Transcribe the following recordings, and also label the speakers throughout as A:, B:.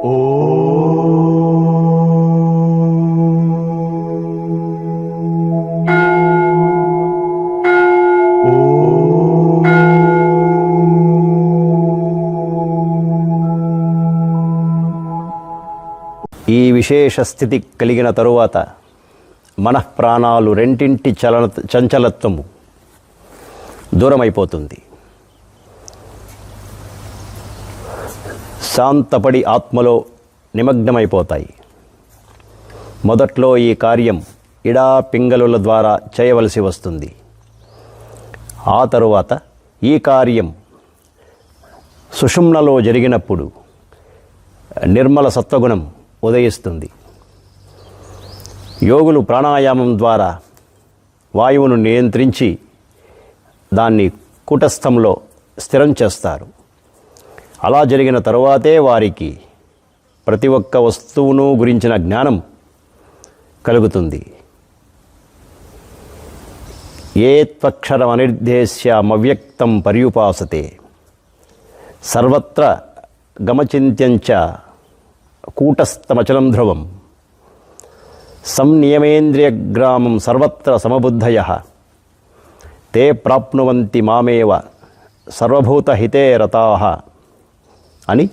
A: ఈ విశేష స్థితి కలిగిన తరువాత మనఃప్రాణాలు రెంటింటి చంచలత్వము దూరమైపోతుంది. శాంతపడి ఆత్మలో నిమగ్నమైపోతాయి. మొదట్లో ఈ కార్యం ఇడా పింగళుల ద్వారా చేయవలసి వస్తుంది. ఆ తరువాత ఈ కార్యం సుషుమ్నలో జరిగినప్పుడు నిర్మల సత్వగుణం ఉదయిస్తుంది. యోగులు ప్రాణాయామం ద్వారా వాయువును నియంత్రించి దాన్ని కూటస్థంలో స్థిరం చేస్తారు. అలా జరిగిన తరువాతే వారికి ప్రతి ఒక్క వస్తువును గురించిన జ్ఞానం కలుగుతుంది. ఏ త్వక్షరమనిర్దేశ్యమవ్యక్తం పర్యుపాసతే సర్వత్ర గమచింత్యంచ కూటస్థమచలం ధ్రువం సంనియమేంద్రియగ్రామం సర్వత్ర సమబుద్ధయః తే ప్రాప్నువంతి మామేవ సర్వభూతహితే రతాః అని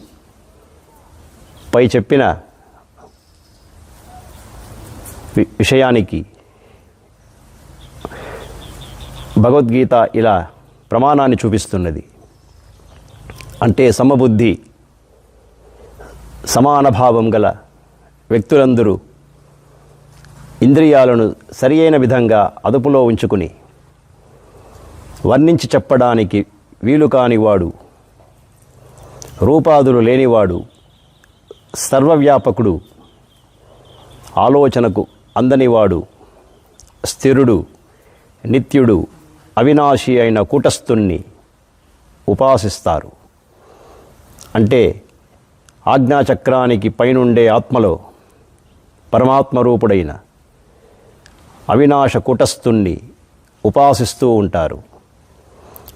A: పై చెప్పిన విషయానికి భగవద్గీత ఇలా ప్రమాణాన్ని చూపిస్తున్నది. అంటే సమబుద్ధి, సమానభావం గల వ్యక్తులందరూ ఇంద్రియాలను సరియైన విధంగా అదుపులో ఉంచుకుని వర్ణించి చెప్పడానికి వీలు కానివాడు, రూపాదులు లేనివాడు, సర్వవ్యాపకుడు, ఆలోచనకు అందనివాడు, స్థిరుడు, నిత్యుడు, అవినాశి అయిన కూటస్థుణ్ణి ఉపాసిస్తారు. అంటే ఆజ్ఞాచక్రానికి పైనుండే ఆత్మలో పరమాత్మరూపుడైన అవినాశ కూటస్థుణ్ణి ఉపాసిస్తూ ఉంటారు.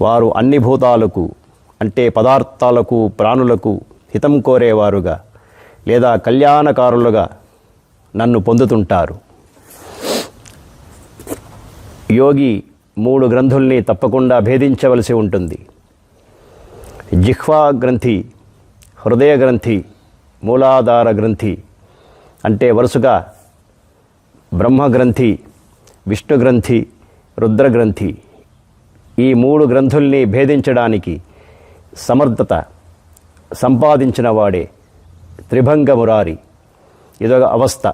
A: వారు అన్ని భూతాలకు అంటే పదార్థాలకు, ప్రాణులకు హితం కోరేవారుగా లేదా కళ్యాణకారులుగా నన్ను పొందుతుంటారు. యోగి 3 గ్రంథుల్ని తప్పకుండా భేదించవలసి ఉంటుంది. జిహ్వా గ్రంథి, హృదయ గ్రంథి, మూలాధార గ్రంథి అంటే వరుసగా బ్రహ్మగ్రంథి, విష్ణుగ్రంథి, రుద్రగ్రంథి. ఈ 3 గ్రంథుల్ని భేదించడానికి సమర్థత సంపాదించిన వాడే త్రిభంగ మురారి. ఇదొక అవస్థ.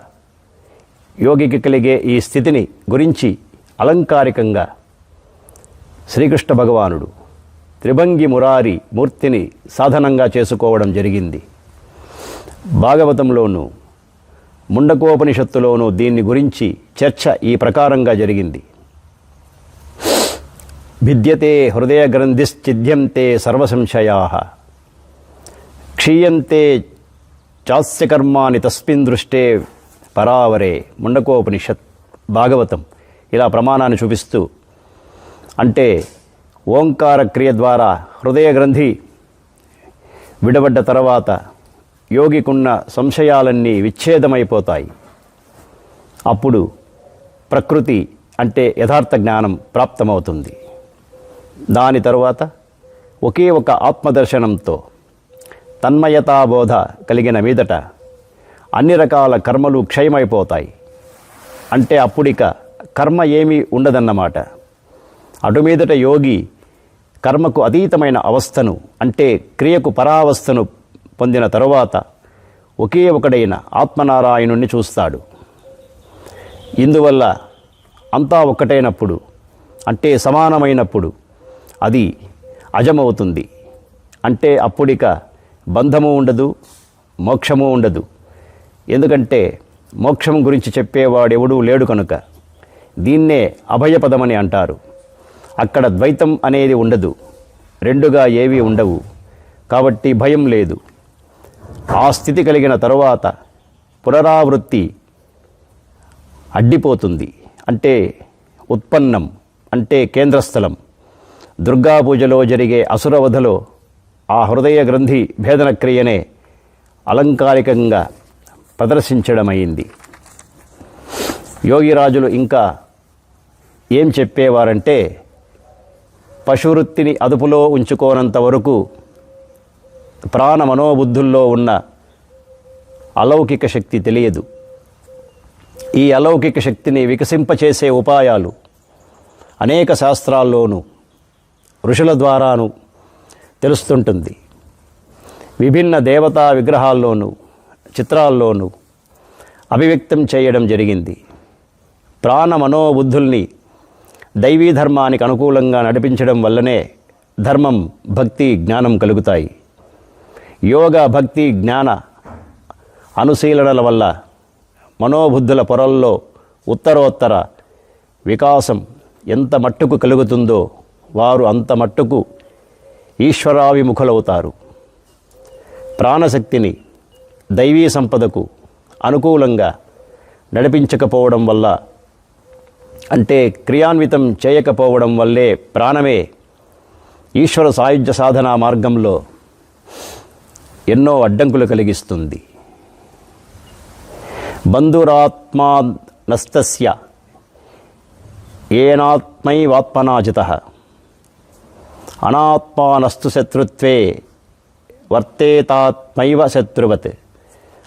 A: యోగికి కలిగే ఈ స్థితిని గురించి అలంకారికంగా శ్రీకృష్ణ భగవానుడు త్రిభంగి మురారి మూర్తిని సాధనంగా చేసుకోవడం జరిగింది. భాగవతంలోనూ ముండకోపనిషత్తులోనూ దీన్ని గురించి చర్చ ఈ ప్రకారంగా జరిగింది. భిద్యతే హృదయ గ్రంథిశ్చిద్యంతే సర్వసంశయాః క్షీయంతే చాస్యకర్మాని తస్మిన్ దృష్టే పరావరే. ముండకోపనిషత్, భాగవతం ఇలా ప్రమాణాన్ని చూపిస్తూ, అంటే ఓంకార క్రియ ద్వారా హృదయ గ్రంథి విడబడ్డ తర్వాత యోగికున్న సంశయాలన్నీ విచ్ఛేదమైపోతాయి. అప్పుడు ప్రకృతి అంటే యథార్థ జ్ఞానం ప్రాప్తమవుతుంది. దాని తరువాత ఒకే ఒక ఆత్మదర్శనంతో తన్మయతాబోధ కలిగిన మీదట అన్ని రకాల కర్మలు క్షయమైపోతాయి. అంటే అప్పుడిక కర్మ ఏమీ ఉండదన్నమాట. అటు మీదట యోగి కర్మకు అతీతమైన అవస్థను అంటే క్రియకు పరావస్థను పొందిన తరువాత ఒకే ఒకడైన ఆత్మనారాయణుణ్ణి చూస్తాడు. ఇందువల్ల అంతా ఒక్కటైనప్పుడు అంటే సమానమైనప్పుడు అది అజమవుతుంది. అంటే అప్పుడిక బంధము ఉండదు, మోక్షము ఉండదు. ఎందుకంటే మోక్షం గురించి చెప్పేవాడెవడూ లేడు కనుక. దీన్నే అభయపదమని అంటారు. అక్కడ ద్వైతం అనేది ఉండదు, రెండుగా ఏవీ ఉండవు. కాబట్టి భయం లేదు. ఆ స్థితి కలిగిన తరువాత పునరావృత్తి అడ్డిపోతుంది. అంటే ఉత్పన్నం అంటే కేంద్రస్థలం. దుర్గా పూజలో జరిగే అసురవధలో ఆ హృదయ గ్రంథి భేదన క్రియనే అలంకారికంగా ప్రదర్శించడమైంది. యోగిరాజులు ఇంకా ఏం చెప్పేవారంటే, పశువృత్తిని అదుపులో ఉంచుకోనంత వరకు ప్రాణ మనోబుద్ధుల్లో ఉన్న అలౌకిక శక్తి తెలియదు. ఈ అలౌకిక శక్తిని వికసింపచేసే ఉపాయాలు అనేక శాస్త్రాల్లోనూ ఋషుల ద్వారాను తెలుస్తుంటుంది. విభిన్న దేవతా విగ్రహాల్లోనూ చిత్రాల్లోనూ అభివ్యక్తం చేయడం జరిగింది. ప్రాణ మనోబుద్ధుల్ని దైవీ ధర్మానికి అనుకూలంగా నడిపించడం వల్లనే ధర్మం, భక్తి, జ్ఞానం కలుగుతాయి. యోగ, భక్తి, జ్ఞాన అనుశీలనల వల్ల మనోబుద్ధుల పొరల్లో ఉత్తరోత్తర వికాసం ఎంత మట్టుకు కలుగుతుందో వారు అంత మట్టుకు ఈశ్వరాభిముఖులవుతారు. ప్రాణశక్తిని దైవీ సంపదకు అనుకూలంగా నడిపించకపోవడం వల్ల, అంటే క్రియాన్వితం చేయకపోవడం వల్లే ప్రాణమే ఈశ్వర సాయుధ్య సాధనా మార్గంలో ఎన్నో అడ్డంకులు కలిగిస్తుంది. బంధురాత్మా నస్తస్య ఏనాత్మైవాత్మనాజితః అనాత్మానస్తు శత్రుత్వే వర్తేతాత్మైవ శత్రువత్.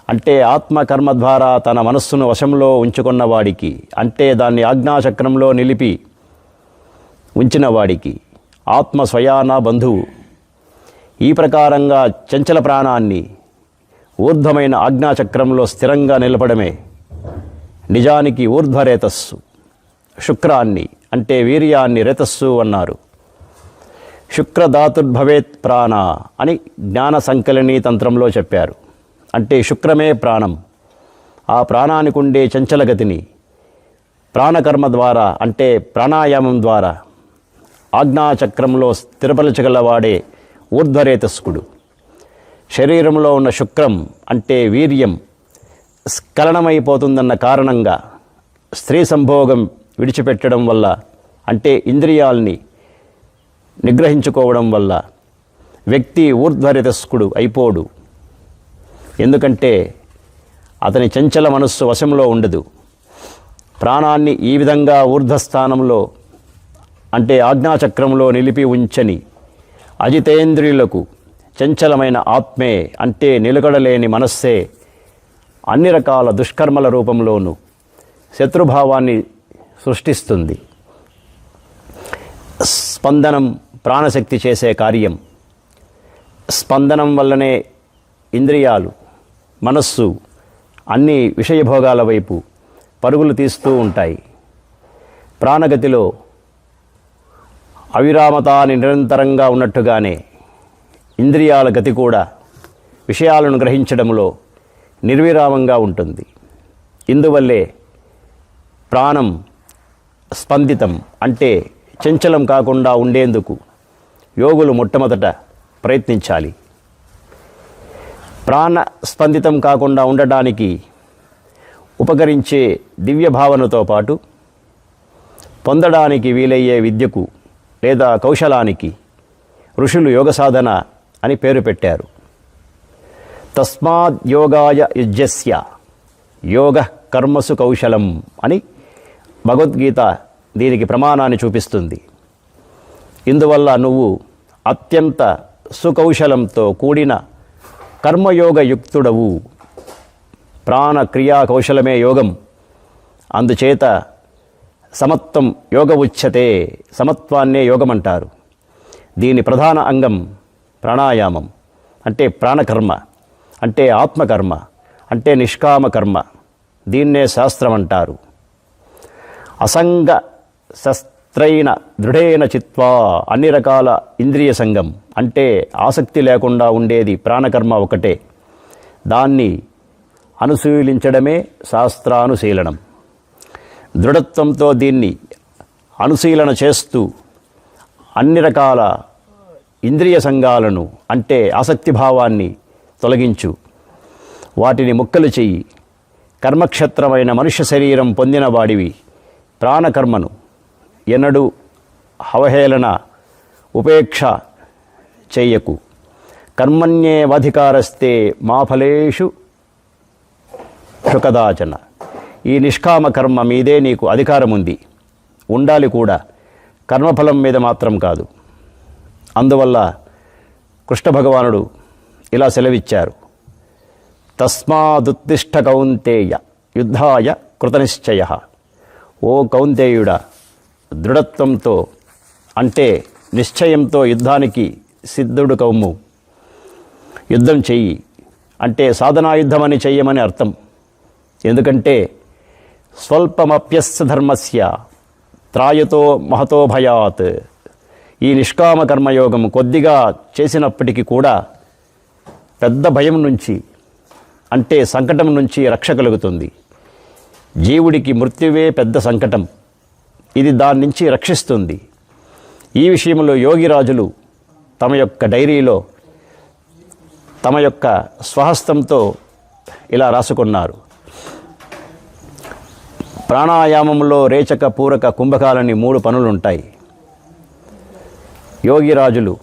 A: అంటే ఆత్మకర్మ ద్వారా తన మనస్సును వశంలో ఉంచుకున్న వాడికి, అంటే దాన్ని ఆజ్ఞాచక్రంలో నిలిపి ఉంచిన వాడికి ఆత్మ స్వయాన బంధువు. ఈ ప్రకారంగా చంచల ప్రాణాన్ని ఊర్ధ్వమైన ఆజ్ఞాచక్రంలో స్థిరంగా నిలపడమే నిజానికి ఊర్ధ్వరేతస్సు. శుక్రాన్ని అంటే వీర్యాన్ని రేతస్సు అన్నారు. శుక్రధాతుర్భవేత్ ప్రాణ అని జ్ఞాన సంకలిని తంత్రంలో చెప్పారు. అంటే శుక్రమే ప్రాణం. ఆ ప్రాణానికి ఉండే చంచలగతిని ప్రాణకర్మ ద్వారా, అంటే ప్రాణాయామం ద్వారా ఆజ్ఞాచక్రంలో స్థిరపరచగలవాడే ఊర్ధ్వరేతస్కుడు. శరీరంలో ఉన్న శుక్రం అంటే వీర్యం స్ఖలనమైపోతుందన్న కారణంగా స్త్రీ సంభోగం విడిచిపెట్టడం వల్ల, అంటే ఇంద్రియాల్ని నిగ్రహించుకోవడం వల్ల వ్యక్తి ఊర్ధ్వరేతస్కుడు అయిపోడు. ఎందుకంటే అతని చంచల మనస్సు వశంలో ఉండదు. ప్రాణాన్ని ఈ విధంగా ఊర్ధ్వస్థానంలో, అంటే ఆజ్ఞాచక్రంలో నిలిపి ఉంచని అజితేంద్రియులకు చంచలమైన ఆత్మే, అంటే నిలకడలేని మనస్సే అన్ని రకాల దుష్కర్మల రూపంలోనూ శత్రుభావాన్ని సృష్టిస్తుంది. స్పందనం ప్రాణశక్తి చేసే కార్యం. స్పందనం వల్లనే ఇంద్రియాలు, మనస్సు అన్ని విషయభోగాల వైపు పరుగులు తీస్తూ ఉంటాయి. ప్రాణగతిలో అవిరామత నిరంతరంగా ఉన్నట్టుగానే ఇంద్రియాల గతి కూడా విషయాలను గ్రహించడంలో నిర్విరామంగా ఉంటుంది. ఇందువల్లే ప్రాణం స్పందితం, అంటే చంచలం కాకుండా ఉండేందుకు యోగులు మొట్టమొదట ప్రయత్నించాలి. ప్రాణ స్పందితం కాకుండా ఉండడానికి ఉపకరించే దివ్య భావనతో పాటు పొందడానికి వీలయ్యే విద్యకు లేదా కౌశలానికి ఋషులు యోగ సాధన అని పేరు పెట్టారు. తస్మాద్ యోగాయ యుజ్యస్య యోగ కర్మసు కౌశలం అని భగవద్గీత దీనికి ప్రమాణాన్ని చూపిస్తుంది. ఇందువల్ల నువ్వు అత్యంత సుకౌశలంతో కూడిన కర్మయోగ యుక్తుడవు. ప్రాణక్రియా కౌశలమే యోగం. అందుచేత సమత్వం యోగ ఉచ్యతే, సమత్వాన్నే యోగం అంటారు. దీని ప్రధాన అంగం ప్రాణాయామం, అంటే ప్రాణకర్మ, అంటే ఆత్మకర్మ, అంటే నిష్కామ కర్మ. దీన్నే శాస్త్రం అంటారు. అసంగ శస్త్రైన దృఢేన చిత్వా, అన్ని రకాల ఇంద్రియ సంగం, అంటే ఆసక్తి లేకుండా ఉండేది ప్రాణకర్మ ఒకటే. దాన్ని అనుశీలించడమే శాస్త్రానుశీలనం. దృఢత్వంతో దీన్ని అనుశీలన చేస్తూ అన్ని రకాల ఇంద్రియ సంఘాలను, అంటే ఆసక్తి భావాన్ని తొలగించు. వాటిని ముక్కలు చెయ్యి. కర్మక్షేత్రమైన మనుష్య శరీరం పొందిన వాడివి ప్రాణకర్మను ఎన్నడూ అవహేళన, ఉపేక్ష చెయ్యకు. కర్మణ్యేవాధికారస్తే మా ఫలేషు కదాచన. ఈ నిష్కామ కర్మ మీదే నీకు అధికారం ఉంది, ఉండాలి కూడా, కర్మఫలం మీద మాత్రం కాదు. అందువల్ల కృష్ణ భగవానుడు ఇలా సెలవిచ్చారు, తస్మాదుత్తిష్ట కౌంతేయ యుద్ధాయ కృతనిశ్చయ. ఓ కౌంతేయుడా, దృఢత్వంతో అంటే నిశ్చయంతో యుద్ధానికి సిద్ధుడు కౌము. యుద్ధం చెయ్యి అంటే సాధనాయుద్ధమని చెయ్యమని అర్థం. ఎందుకంటే స్వల్పమప్యస్య ధర్మస్య త్రాయతో మహతో భయాత్. ఈ నిష్కామ కర్మయోగం కొద్దిగా చేసినప్పటికీ కూడా పెద్ద భయం నుంచి అంటే సంకటం నుంచి రక్ష కలుగుతుంది. జీవుడికి మృత్యువే పెద్ద సంకటం, ఇది దాని నుంచి రక్షిస్తుంది. ఈ విషయంలో యోగిరాజులు తమ యొక్క డైరీలో తమ యొక్క స్వహస్తంతో ఇలా రాసుకున్నారు. ప్రాణాయామంలో రేచక, పూరక, కుంభకాలని 3 పనులుంటాయి. యోగిరాజులు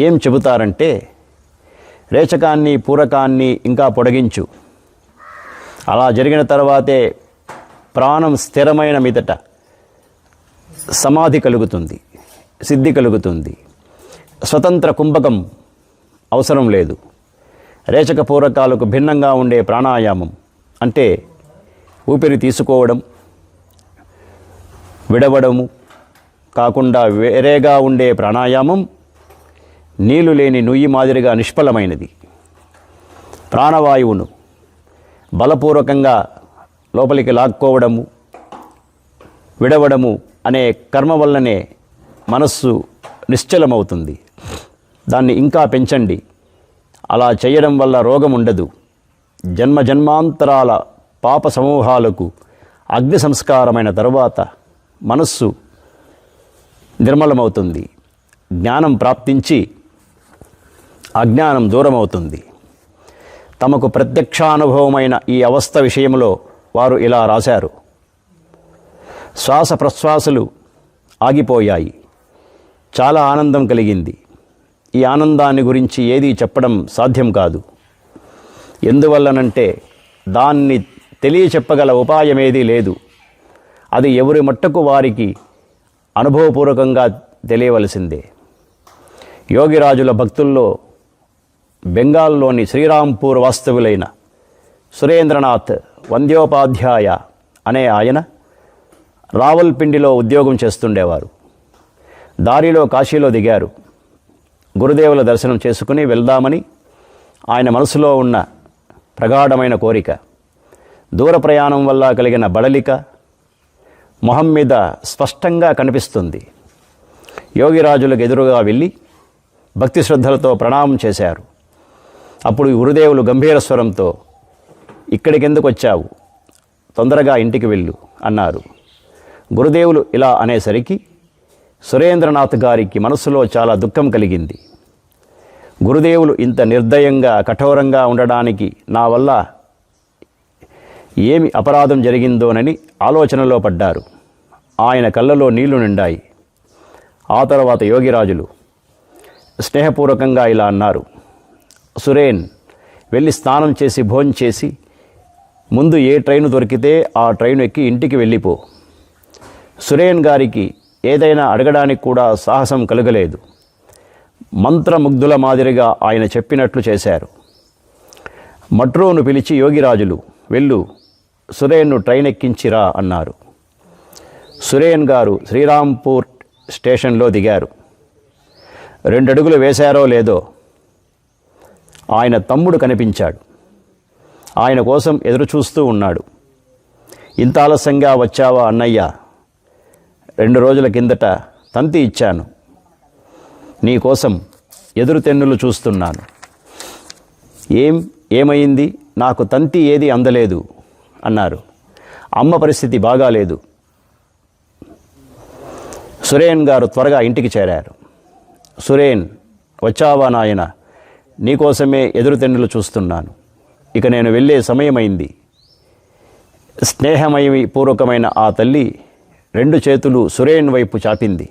A: ఏం చెబుతారంటే, రేచకాన్ని, పూరకాన్ని ఇంకా పొడిగించు. అలా జరిగిన తర్వాతే ప్రాణం స్థిరమైన మీదట సమాధి కలుగుతుంది, సిద్ధి కలుగుతుంది. స్వతంత్ర కుంభకం అవసరం లేదు. రేచక పూరకాలకు భిన్నంగా ఉండే ప్రాణాయామం అంటే ఊపిరి తీసుకోవడం, విడవడము కాకుండా వేరేగా ఉండే ప్రాణాయామం నీళ్లు లేని నుయ్యి మాదిరిగా నిష్ఫలమైనది. ప్రాణవాయువును బలపూర్వకంగా లోపలికి లాక్కోవడము, విడవడము అనే కర్మ వల్లనే మనస్సు నిశ్చలమవుతుంది. దాన్ని ఇంకా పెంచండి. అలా చేయడం వల్ల రోగం ఉండదు. జన్మ జన్మాంతరాల పాప సమూహాలకు అగ్ని సంస్కారమైన తరువాత మనస్సు నిర్మలమవుతుంది. జ్ఞానం ప్రాప్తించి అజ్ఞానం దూరమవుతుంది. తమకు ప్రత్యక్షానుభవమైన ఈ అవస్థ విషయంలో వారు ఇలా రాశారు. శ్వాస ప్రశ్వాసలు ఆగిపోయాయి. చాలా ఆనందం కలిగింది. ఈ ఆనందాన్ని గురించి ఏదీ చెప్పడం సాధ్యం కాదు. ఎందువల్లనంటే దాన్ని తెలియచెప్పగల ఉపాయమేదీ లేదు. అది ఎవరి మట్టుకు వారికి అనుభవపూర్వకంగా తెలియవలసిందే. యోగిరాజుల భక్తుల్లో బెంగాల్లోని శ్రీరాంపూర్ వాస్తవులైన సురేంద్రనాథ్ వంద్యోపాధ్యాయ అనే ఆయన రావల్పిండిలో ఉద్యోగం చేస్తుండేవారు. దారిలో కాశీలో దిగారు. గురుదేవుల దర్శనం చేసుకుని వెళ్దామని ఆయన మనసులో ఉన్న ప్రగాఢమైన కోరిక, దూర ప్రయాణం వల్ల కలిగిన బడలిక మొహం మీద స్పష్టంగా కనిపిస్తుంది. యోగిరాజులకు ఎదురుగా వెళ్ళి భక్తి శ్రద్ధలతో ప్రణామం చేశారు. అప్పుడు గురుదేవులు గంభీర స్వరంతో, ఇక్కడికెందుకు వచ్చావు, తొందరగా ఇంటికి వెళ్ళు అన్నారు. గురుదేవులు ఇలా అనేసరికి సురేంద్రనాథ్ గారికి మనసులో చాలా దుఃఖం కలిగింది. గురుదేవులు ఇంత నిర్దయంగా, కఠోరంగా ఉండడానికి నా వల్ల ఏమి అపరాధం జరిగిందోనని ఆలోచనలో పడ్డారు. ఆయన కళ్ళలో నీళ్లు నిండాయి. ఆ తర్వాత యోగిరాజులు స్నేహపూర్వకంగా ఇలా అన్నారు. సురేన్, వెళ్ళి స్నానం చేసి భోంచేసి ముందు ఏ ట్రైను దొరికితే ఆ ట్రైను ఎక్కి ఇంటికి వెళ్ళిపో. సురేన్ గారికి ఏదైనా అడగడానికి కూడా సాహసం కలగలేదు. మంత్రముగ్ధుల మాదిరిగా ఆయన చెప్పినట్లు చేశారు. మట్రోను పిలిచి యోగిరాజులు, వెళ్ళు, సురేన్ను ట్రైన్ ఎక్కించిరా అన్నారు. సురేన్ గారు శ్రీరాంపూర్ స్టేషన్లో దిగారు. 2 అడుగులు వేశారో లేదో ఆయన తమ్ముడు కనిపించాడు. ఆయన కోసం ఎదురు చూస్తూ ఉన్నాడు. ఇంత ఆలస్యంగా వచ్చావా అన్నయ్య? 2 రోజుల కిందట తంతి ఇచ్చాను. నీ కోసం ఎదురు తెన్నులు చూస్తున్నాను. ఏమైంది? నాకు తంతి ఏది అందలేదు అన్నారు. అమ్మ పరిస్థితి బాగాలేదు. సురేన్ గారు త్వరగా ఇంటికి చేరారు. సురేన్, వచ్చావా నాయన? నీకోసమే ఎదురు తెన్నులు చూస్తున్నాను. ఇక నేను వెళ్ళే సమయమైంది. స్నేహమయ పూర్వకమైన ఆ తల్లి 2 చేతులు సురేన్ వైపు చాపింది.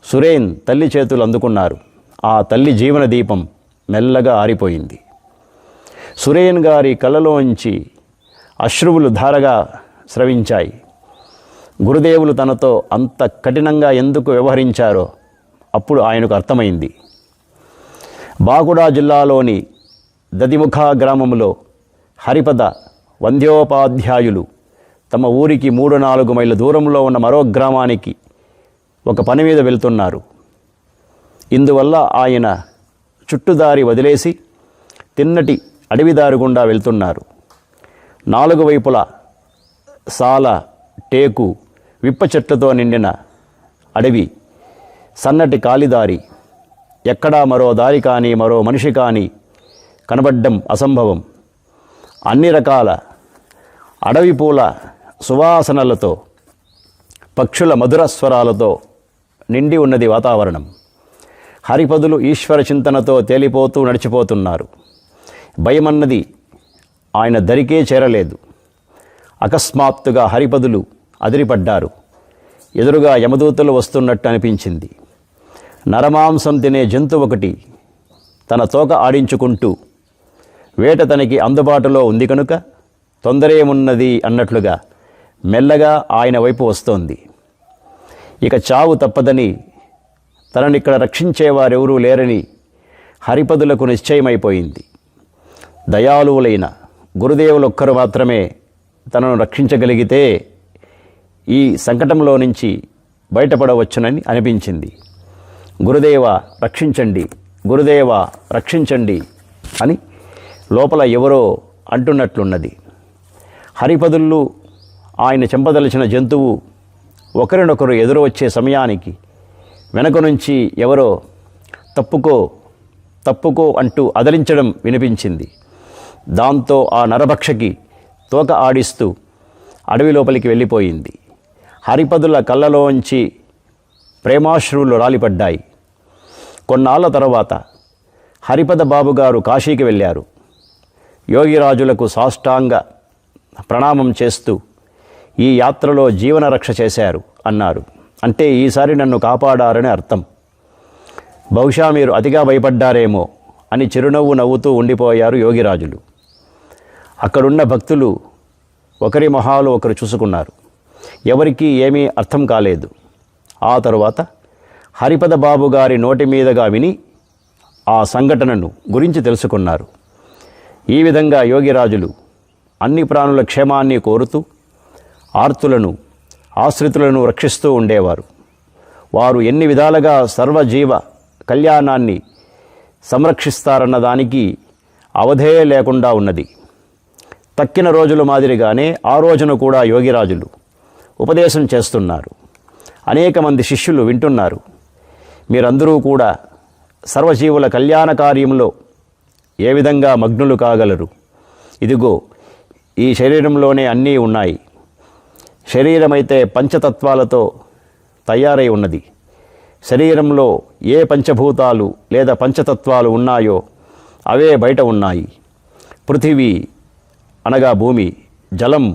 A: సురేన్ తల్లి చేతులు అందుకున్నారు. ఆ తల్లి జీవన దీపం మెల్లగా ఆరిపోయింది. సురేన్ గారి కళ్ళలోంచి అశ్రువులు ధారగా స్రవించాయి. గురుదేవులు తనతో అంత కఠినంగా ఎందుకు వ్యవహరించారో అప్పుడు ఆయనకు అర్థమైంది. బాగుడా జిల్లాలోని దదిముఖ గ్రామంలో హరిపద వంద్యోపాధ్యాయులు తమ ఊరికి 3-4 మైళ్ళ దూరంలో ఉన్న మరో గ్రామానికి ఒక పని మీద వెళ్తున్నారు. ఇందువల్ల ఆయన చుట్టుదారి వదిలేసి తిన్నటి అడవిదారి గుండా వెళ్తున్నారు. 4 వైపులా సాల, టేకు, విప్ప చెట్లతో నిండిన అడవి, సన్నటి కాలిదారి. ఎక్కడా మరో దారి కానీ మరో మనిషి కానీ కనబడ్డం అసంభవం. అన్ని రకాల అడవి పూల సువాసనలతో, పక్షుల మధుర స్వరాలతో నిండి ఉన్నది వాతావరణం. హరిపదులు ఈశ్వర చింతనతో తేలిపోతూ నడిచిపోతున్నారు. భయమన్నది ఆయన దరికే చేరలేదు. అకస్మాత్తుగా హరిపదులు అదిరిపడ్డారు. ఎదురుగా యమదూతలు వస్తున్నట్టు అనిపించింది. నరమాంసం తినే జంతువు ఒకటి తన తోక ఆడించుకుంటూ, వేట తనకి అందుబాటులో ఉంది కనుక తొందరేమున్నది అన్నట్లుగా మెల్లగా ఆయన వైపు వస్తోంది. ఇక చావు తప్పదని, తననిక్కడ రక్షించేవారెవరూ లేరని హరిపదులకు నిశ్చయమైపోయింది. దయాళువులైన గురుదేవులొక్కరు మాత్రమే తనను రక్షించగలిగితే ఈ సంకటంలో నుంచి బయటపడవచ్చునని అనిపించింది. గురుదేవ రక్షించండి, గురుదేవ రక్షించండి అని లోపల ఎవరో అంటున్నట్లున్నది. హరిపదులు ఆయన చెంపదలిచిన జంతువు ఒకరినొకరు ఎదురు వచ్చే సమయానికి వెనక నుంచి ఎవరో తప్పుకో తప్పుకో అంటూ అదలించడం వినిపించింది. దాంతో ఆ నరభక్షకి తోక ఆడిస్తూ అడవి లోపలికి వెళ్ళిపోయింది. హరిపదుల కళ్ళలోంచి ప్రేమాశ్రువులు రాలిపడ్డాయి. కొన్నాళ్ళ తర్వాత హరిపద బాబుగారు కాశీకి వెళ్ళారు. యోగిరాజులకు సాష్టాంగ ప్రణామం చేస్తూ ఈ యాత్రలో జీవన రక్ష చేశారు అన్నారు. అంటే ఈసారి నన్ను కాపాడారని అర్థం. బహుశా మీరు అతిగా భయపడ్డారేమో అని చిరునవ్వు నవ్వుతూ ఉండిపోయారు యోగిరాజులు. అక్కడున్న భక్తులు ఒకరి మొహాలు ఒకరు చూసుకున్నారు. ఎవరికీ ఏమీ అర్థం కాలేదు. ఆ తరువాత హరిపద బాబు గారి నోటి మీదుగా విని ఆ సంఘటనను గురించి తెలుసుకున్నారు. ఈ విధంగా యోగిరాజులు అన్ని ప్రాణుల క్షేమాన్ని కోరుతూ ఆర్తులను, ఆశ్రితులను రక్షిస్తూ ఉండేవారు. వారు ఎన్ని విధాలుగా సర్వజీవ కళ్యాణాన్ని సంరక్షిస్తారన్న దానికి అవధే లేకుండా ఉన్నది. తక్కిన రోజుల మాదిరిగానే ఆ రోజున కూడా యోగిరాజులు ఉపదేశం చేస్తున్నారు. అనేక మంది శిష్యులు వింటున్నారు. మీరందరూ కూడా సర్వజీవుల కళ్యాణ కార్యంలో ఏ విధంగా మగ్నులు కాగలరు? ఇదిగో ఈ శరీరంలోనే అన్నీ ఉన్నాయి. శరీరమైతే పంచతత్వాలతో తయారై ఉన్నది. శరీరంలో ఏ పంచభూతాలు లేదా పంచతత్వాలు ఉన్నాయో అవే బయట ఉన్నాయి. పృథివీ అనగా భూమి, జలం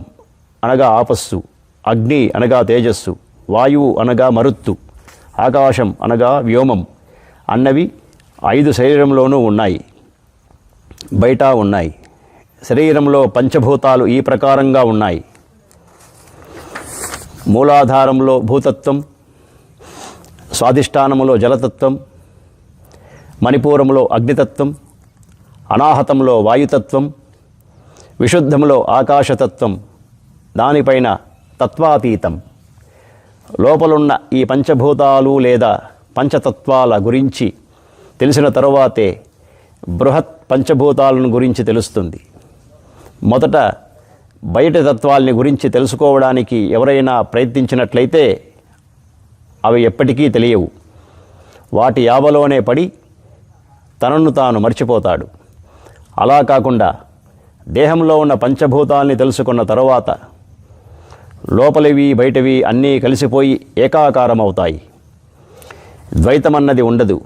A: అనగా ఆపస్సు, అగ్ని అనగా తేజస్సు, వాయువు అనగా మరుత్తు, ఆకాశం అనగా వ్యోమం అన్నవి 5 శరీరంలోనూ ఉన్నాయి, బయట ఉన్నాయి. శరీరంలో పంచభూతాలు ఈ ప్రకారంగా ఉన్నాయి. మూలాధారంలో భూతత్వం, స్వాధిష్టానములో జలతత్వం, మణిపూరంలో అగ్నితత్వం, అనాహతంలో వాయుతత్వం, విశుద్ధంలో ఆకాశతత్వం, దానిపైన తత్వాతీతం. లోపలున్న ఈ పంచభూతాలు లేదా పంచతత్వాల గురించి తెలిసిన తరువాతే బృహత్ పంచభూతాలను గురించి తెలుస్తుంది. మొదట బయట తత్వాల్ని గురించి తెలుసుకోవడానికి ఎవరైనా ప్రయత్నించినట్లయితే అవి ఎప్పటికీ తెలియవు. వాటి యావలోనే పడి తనను తాను మర్చిపోతాడు. అలా కాకుండా దేహంలో ఉన్న పంచభూతాల్ని తెలుసుకున్న తరువాత లోపలివి బయటవి అన్నీ కలిసిపోయి ఏకాకారమవుతాయి. ద్వైతమన్నది ఉండదు.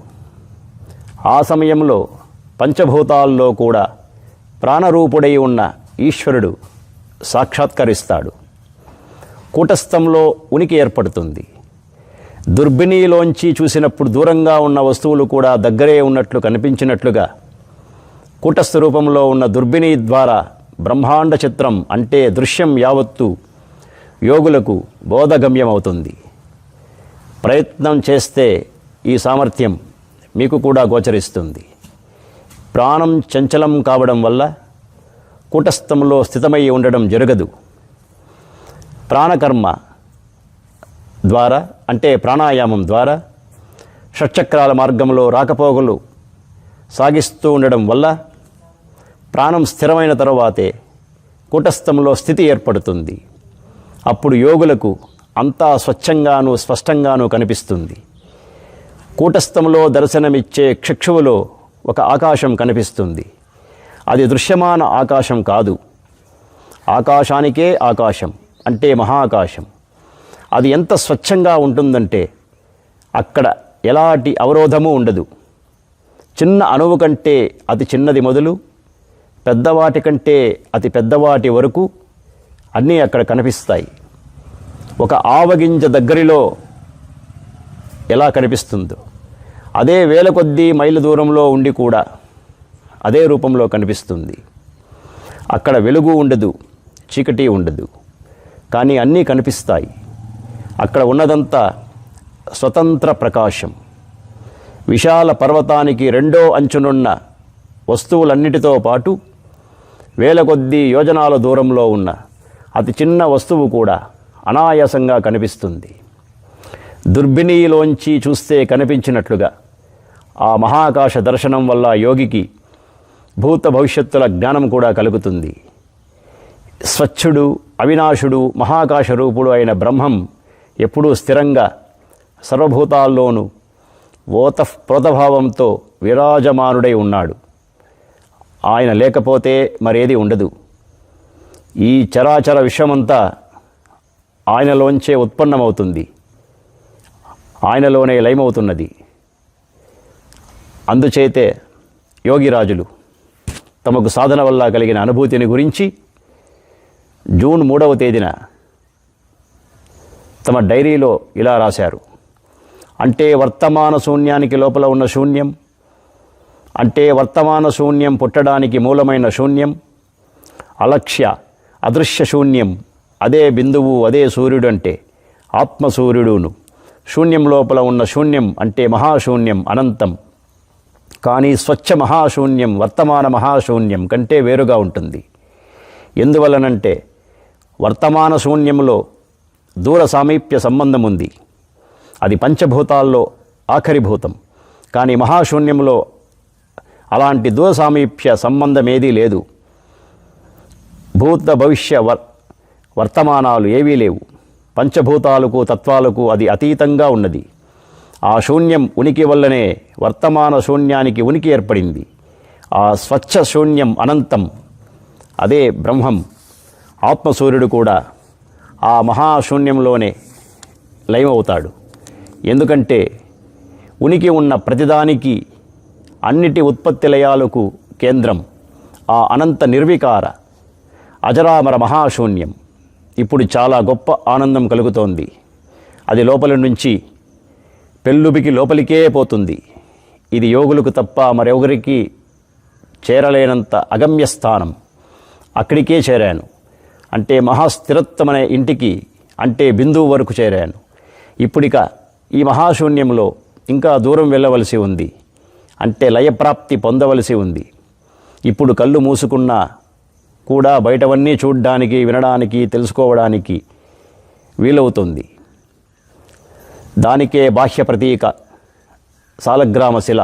A: ఆ సమయంలో పంచభూతాల్లో కూడా ప్రాణరూపుడై ఉన్న ఈశ్వరుడు సాక్షాత్కరిస్తాడు. కూటస్థంలో ఉనికి ఏర్పడుతుంది. దుర్బిణీలోంచి చూసినప్పుడు దూరంగా ఉన్న వస్తువులు కూడా దగ్గరే ఉన్నట్లు కనిపించినట్లుగా కూటస్థ రూపంలో ఉన్న దుర్బిని ద్వారా బ్రహ్మాండ చిత్రం అంటే దృశ్యం యావత్తు యోగులకు బోధగమ్యమవుతుంది. ప్రయత్నం చేస్తే ఈ సామర్థ్యం మీకు కూడా గోచరిస్తుంది. ప్రాణం చంచలం కావడం వల్ల కూటస్థంలో స్థితమై ఉండడం జరగదు. ప్రాణకర్మ ద్వారా అంటే ప్రాణాయామం ద్వారా షట్చక్రాల మార్గంలో రాకపోకలు సాగిస్తూ ఉండడం వల్ల ప్రాణం స్థిరమైన తరువాతే కూటస్థంలో స్థితి ఏర్పడుతుంది. అప్పుడు యోగులకు అంతా స్వచ్ఛంగాను స్పష్టంగాను కనిపిస్తుంది. కూటస్థంలో దర్శనమిచ్చే చక్షువులో ఒక ఆకాశం కనిపిస్తుంది. అది దృశ్యమాన ఆకాశం కాదు. ఆకాశానికే ఆకాశం అంటే మహాకాశం. అది ఎంత స్వచ్ఛంగా ఉంటుందంటే అక్కడ ఎలాంటి అవరోధము ఉండదు. చిన్న అణువు కంటే అతి చిన్నది మొదలు పెద్దవాటి కంటే అతి పెద్దవాటి వరకు అన్నీ అక్కడ కనిపిస్తాయి. ఒక ఆవగింజ దగ్గరలో ఎలా కనిపిస్తుందో అదే వేల కొద్దీ మైళ్ళ దూరంలో ఉండి కూడా అదే రూపంలో కనిపిస్తుంది. అక్కడ వెలుగు ఉండదు, చీకటి ఉండదు, కానీ అన్నీ కనిపిస్తాయి. అక్కడ ఉన్నదంతా స్వతంత్ర ప్రకాశం. విశాల పర్వతానికి రెండో అంచునున్న వస్తువులన్నిటితో పాటు వేల కొద్దీ యోజనాల దూరంలో ఉన్న అతి చిన్న వస్తువు కూడా అనాయాసంగా కనిపిస్తుంది. దుర్బినీలోంచి చూస్తే కనిపించినట్లుగా ఆ మహాకాశ దర్శనం వల్ల యోగికి భూత భవిష్యత్తుల జ్ఞానం కూడా కలుగుతుంది. స్వచ్ఛుడు, అవినాశుడు, మహాకాశ రూపుడు అయిన బ్రహ్మం ఎప్పుడూ స్థిరంగా సర్వభూతాల్లోనూ ప్రోతభావంతో విరాజమానుడై ఉన్నాడు. ఆయన లేకపోతే మరేది ఉండదు. ఈ చరాచర విశ్వమంతా ఆయనలోంచే ఉత్పన్నమవుతుంది, ఆయనలోనే లయమవుతున్నది. అందుచేతే యోగిరాజులు తమకు సాధన వల్ల కలిగిన అనుభూతిని గురించి జూన్ 3వ తేదీన తమ డైరీలో ఇలా రాశారు. అంటే వర్తమాన శూన్యానికి లోపల ఉన్న శూన్యం, అంటే వర్తమాన శూన్యం పుట్టడానికి మూలమైన శూన్యం, అలక్ష్య అదృశ్య శూన్యం, అదే బిందువు, అదే సూర్యుడు అంటే ఆత్మసూర్యుడును. శూన్యం లోపల ఉన్న శూన్యం అంటే మహాశూన్యం, అనంతం. కానీ స్వచ్ఛ మహాశూన్యం వర్తమాన మహాశూన్యం కంటే వేరుగా ఉంటుంది. ఎందువలనంటే వర్తమాన శూన్యంలో దూర సామీప్య సంబంధం ఉంది. అది పంచభూతాల్లో ఆఖరి భూతం. కానీ మహాశూన్యంలో అలాంటి దూర సామీప్య సంబంధం ఏదీ లేదు. భూత భవిష్య వర్తమానాలు ఏవీ లేవు. పంచభూతాలకు తత్వాలకు అది అతీతంగా ఉన్నది. ఆ శూన్యం ఉనికి వల్లనే వర్తమాన శూన్యానికి ఉనికి ఏర్పడింది. ఆ స్వచ్ఛ శూన్యం అనంతం, అదే బ్రహ్మం. ఆత్మసూర్యుడు కూడా ఆ మహాశూన్యంలోనే లయమవుతాడు. ఎందుకంటే ఉనికి ఉన్న ప్రతిదానికి, అన్నిటి ఉత్పత్తి లయాలకు కేంద్రం ఆ అనంత నిర్వికార అజరామర మహాశూన్యం. ఇప్పుడు చాలా గొప్ప ఆనందం కలుగుతోంది. అది లోపలి నుంచి పెళ్ళుబికి లోపలికే పోతుంది. ఇది యోగులకు తప్ప మరెవరికి చేరలేనంత అగమ్య స్థానం. అక్కడికే చేరాను. అంటే మహాస్థిరత్వమనే ఇంటికి, అంటే బిందువు వరకు చేరాను. ఇప్పుడిక ఈ మహాశూన్యంలో ఇంకా దూరం వెళ్ళవలసి ఉంది. అంటే లయప్రాప్తి పొందవలసి ఉంది. ఇప్పుడు కళ్ళు మూసుకున్నా కూడా బయటవన్నీ చూడ్డానికి, వినడానికి, తెలుసుకోవడానికి వీలవుతుంది. దానికే బాహ్య ప్రతీక సాలగ్రామ శిల.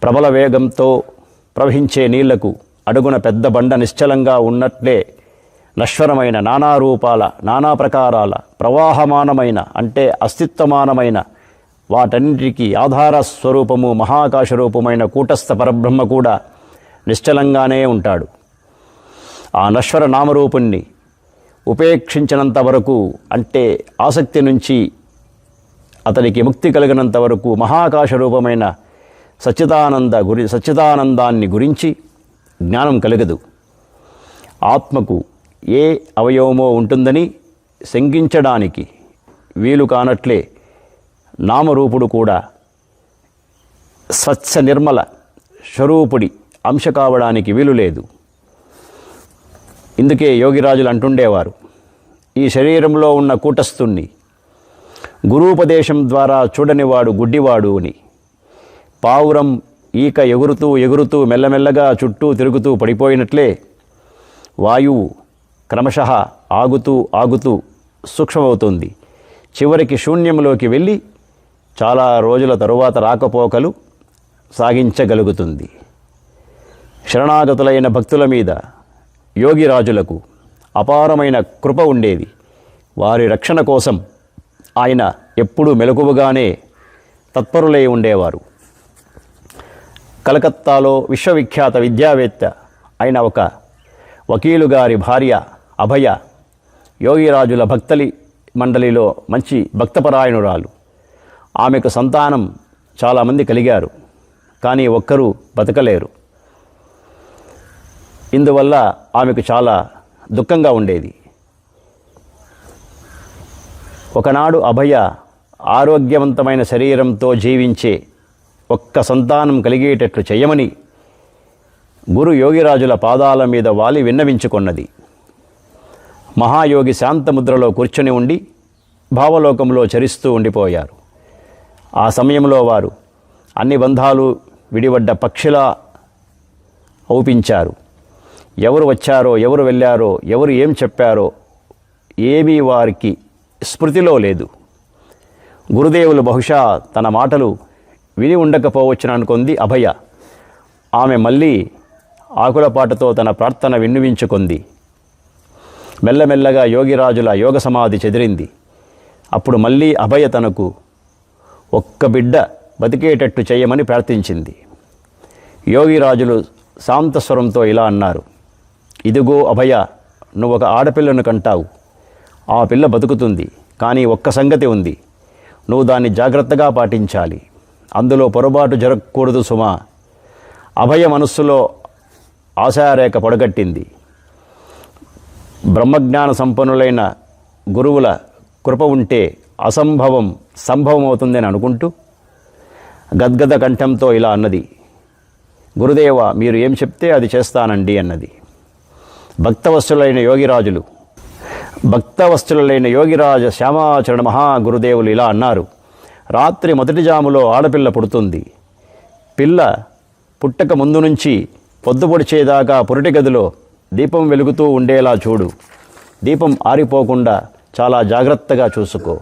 A: ప్రబల వేగంతో ప్రవహించే నీళ్లకు అడుగున పెద్ద బండ నిశ్చలంగా ఉన్నట్లే నశ్వరమైన నానా రూపాల, నానా ప్రకారాల, ప్రవాహమానమైన అంటే అస్తిత్వమానమైన వాటన్నిటికీ ఆధార స్వరూపము మహాకాశ రూపమైన కూటస్థ పరబ్రహ్మ కూడా నిశ్చలంగానే ఉంటాడు. ఆ నశ్వర నామరూపుణ్ణి ఉపేక్షించినంత వరకు, అంటే ఆసక్తి నుంచి అతనికి ముక్తి కలిగినంత వరకు మహాకాశ రూపమైన సచ్చిదానందాన్ని గురించి జ్ఞానం కలగదు. ఆత్మకు ఏ అవయవమో ఉంటుందని శంకించడానికి వీలు కానట్లే నామరూపుడు కూడా స్వచ్ఛ నిర్మల స్వరూపుడి అంశ కావడానికి వీలు లేదు. ఇందుకే యోగిరాజులు అంటుండేవారు, ఈ శరీరంలో ఉన్న కూటస్థుణ్ణి గురూపదేశం ద్వారా చూడనివాడు గుడ్డివాడు అని. పావురం ఈక ఎగురుతూ ఎగురుతూ మెల్లమెల్లగా చుట్టూ తిరుగుతూ పడిపోయినట్లే వాయువు క్రమశః ఆగుతూ ఆగుతూ సూక్ష్మమవుతుంది. చివరికి శూన్యంలోకి వెళ్ళి చాలా రోజుల తరువాత రాకపోకలు సాగించగలుగుతుంది. శరణాగతులైన భక్తుల మీద యోగిరాజులకు అపారమైన కృప ఉండేది. వారి రక్షణ కోసం ఆయన ఎప్పుడూ మెలకువగానే తత్పరులై ఉండేవారు. కలకత్తాలో విశ్వవిఖ్యాత విద్యావేత్త అయిన ఒక వకీలు గారి భార్య అభయ యోగిరాజుల భక్తలి మండలిలో మంచి భక్తపరాయణురాలు. ఆమెకు సంతానం చాలామంది కలిగారు, కానీ ఒక్కరూ బతకలేరు. ఇందువల్ల ఆమెకు చాలా దుఃఖంగా ఉండేది. ఒకనాడు అభయ ఆరోగ్యవంతమైన శరీరంతో జీవించే ఒక్క సంతానం కలిగేటట్లు చేయమని గురు యోగిరాజుల పాదాల మీద వాలి విన్నవించుకొన్నది. మహాయోగి శాంతముద్రలో కూర్చొని ఉండి భావలోకంలో చరిస్తూ ఉండిపోయారు. ఆ సమయంలో వారు అన్ని బంధాలు విడివడ్డ పక్షిలా ఔపించారు. ఎవరు వచ్చారో, ఎవరు వెళ్ళారో, ఎవరు ఏం చెప్పారో ఏమీ వారికి స్మృతిలో లేదు. గురుదేవులు బహుశా తన మాటలు విని ఉండకపోవచ్చుననుకుంది అభయ. ఆమె మళ్ళీ ఆకులపాటుతో తన ప్రార్థన విన్నవించుకుంది. మెల్లమెల్లగా యోగిరాజుల యోగ సమాధి చెదిరింది. అప్పుడు మళ్ళీ అభయ తనకు ఒక్క బిడ్డ బతికేటట్టు చేయమని ప్రార్థించింది. యోగిరాజులు శాంతస్వరంతో ఇలా అన్నారు, ఇదిగో అభయ, నువ్వు ఒక ఆడపిల్లను కంటావు. ఆ పిల్ల బతుకుతుంది, కానీ ఒక్క సంగతి ఉంది, నువ్వు దాన్ని జాగ్రత్తగా పాటించాలి. అందులో పొరపాటు జరగకూడదు సుమా. అభయ మనస్సులో ఆశారేఖ పొడగట్టింది. బ్రహ్మజ్ఞాన సంపన్నులైన గురువుల కృప ఉంటే అసంభవం సంభవం అవుతుందని అనుకుంటూ గద్గద కంఠంతో ఇలా అన్నది, గురుదేవ, మీరు ఏం చెప్తే అది చేస్తానండి అన్నది. భక్తవత్సలులైన యోగిరాజ శ్యామాచరణ మహాగురుదేవులు ఇలా అన్నారు, రాత్రి మొదటి జాములో ఆడపిల్ల పుడుతుంది. పిల్ల పుట్టక ముందు నుంచి పొద్దుపొడిచేదాకా పురిటి గదిలో దీపం వెలుగుతూ ఉండేలా చూడు. దీపం ఆరిపోకుండా చాలా జాగ్రత్తగా చూసుకో.